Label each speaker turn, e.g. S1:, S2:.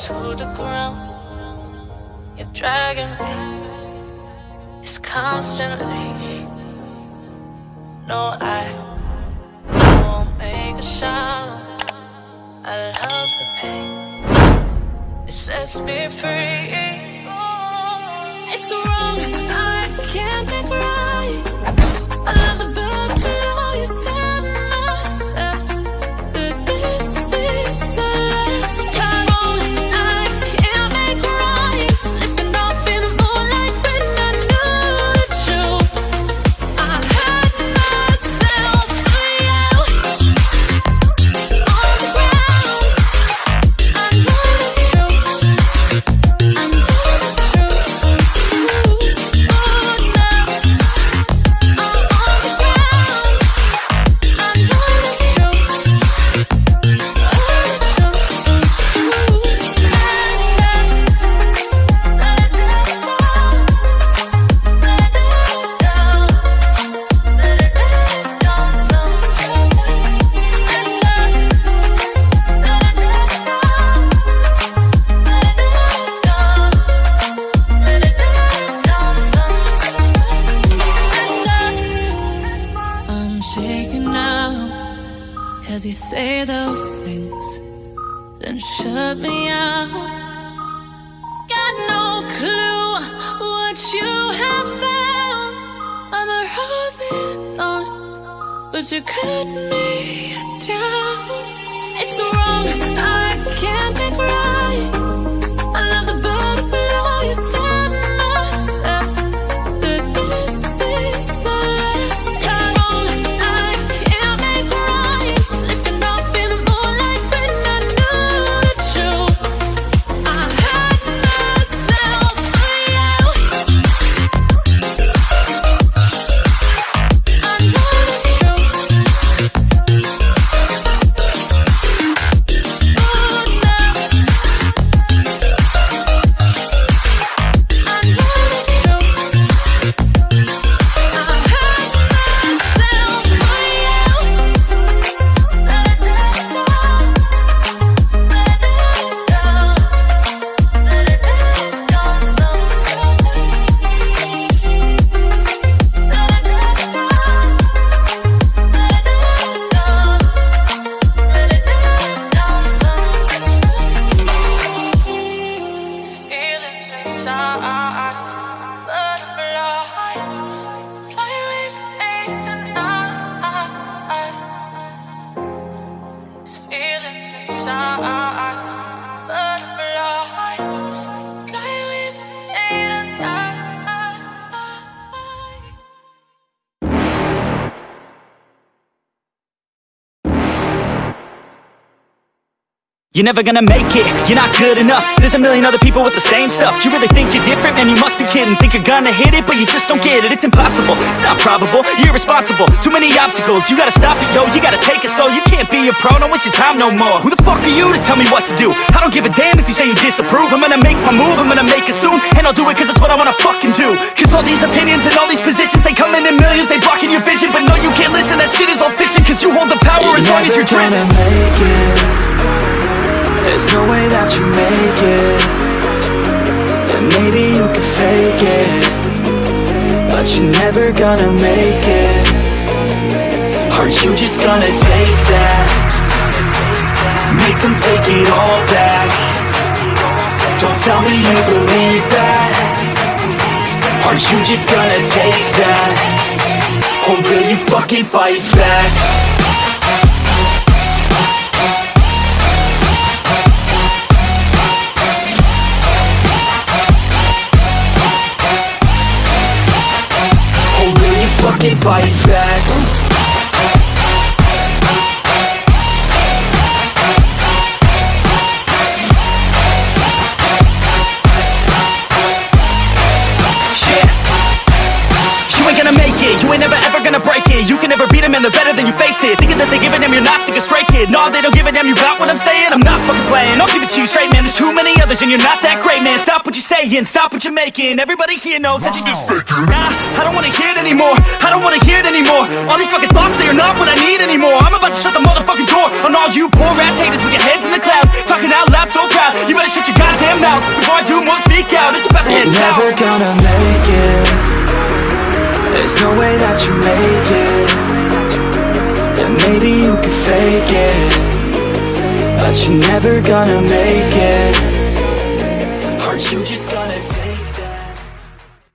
S1: To the ground, you're dragging me. It's constantly. No, I won't make a sound. I love the pain. It sets me free. It's wrong, I can't think right. I love the bird below you said myself that this is the last time. Cause you say those things, then shut me out. Got no clue what you have found. I'm a rose in thorns, but you cut me down. It's wrong, I can't think right. I love the bird below you said myself that this is the last time.
S2: You're never gonna make it, you're not good enough. There's a million other people with the same stuff. You really think you're different? Man, you must be kidding. Think you're gonna hit it, but you just don't get it. It's impossible, it's not probable, you're irresponsible. Too many obstacles, you gotta stop it, yo. You gotta take it slow, you can't be a pro. Don't waste your time no more. Who the fuck are you to tell me what to do? I don't give a damn if you say you disapprove. I'm gonna make my move, I'm gonna make it soon. And I'll do it cause it's what I wanna fucking do. Cause all these opinions and all these positions, they come in millions, they blocking your vision. But no, you can't listen, that shit is all fiction. Cause you hold the power as long as you're dreaming.
S3: There's no way that you make it. And maybe you can fake it, but you're never gonna make it. Are you just gonna take that? Make them take it all back. Don't tell me you believe that. Are you just gonna take that? Or will you fucking fight back? Fucking fight back. You ain't gonna make it, you ain't never ever gonna break it. You can never beat them and they're better than you face it. Thinking that they give a damn, you're not thinking straight, kid. No, they don't give a damn, you got what I'm saying? I'm not fucking playing,
S2: give it to you straight, man. There's too many others and you're not that great, man. Stop what you're saying, stop what you're making. Everybody here knows that you're just faking. Nah, I don't wanna hear it anymore, I don't wanna hear it anymore. All these fucking thoughts, they are not what I need anymore. I'm about to shut the motherfucking door on all you poor ass haters with your heads in the clouds, talking out loud so proud. You better shut your goddamn mouth before I do more speak out. It's about to head south.
S3: Never gonna make it. There's no way that you make it. Yeah, maybe you can fake it, but you're never gonna make it. Or you just gotta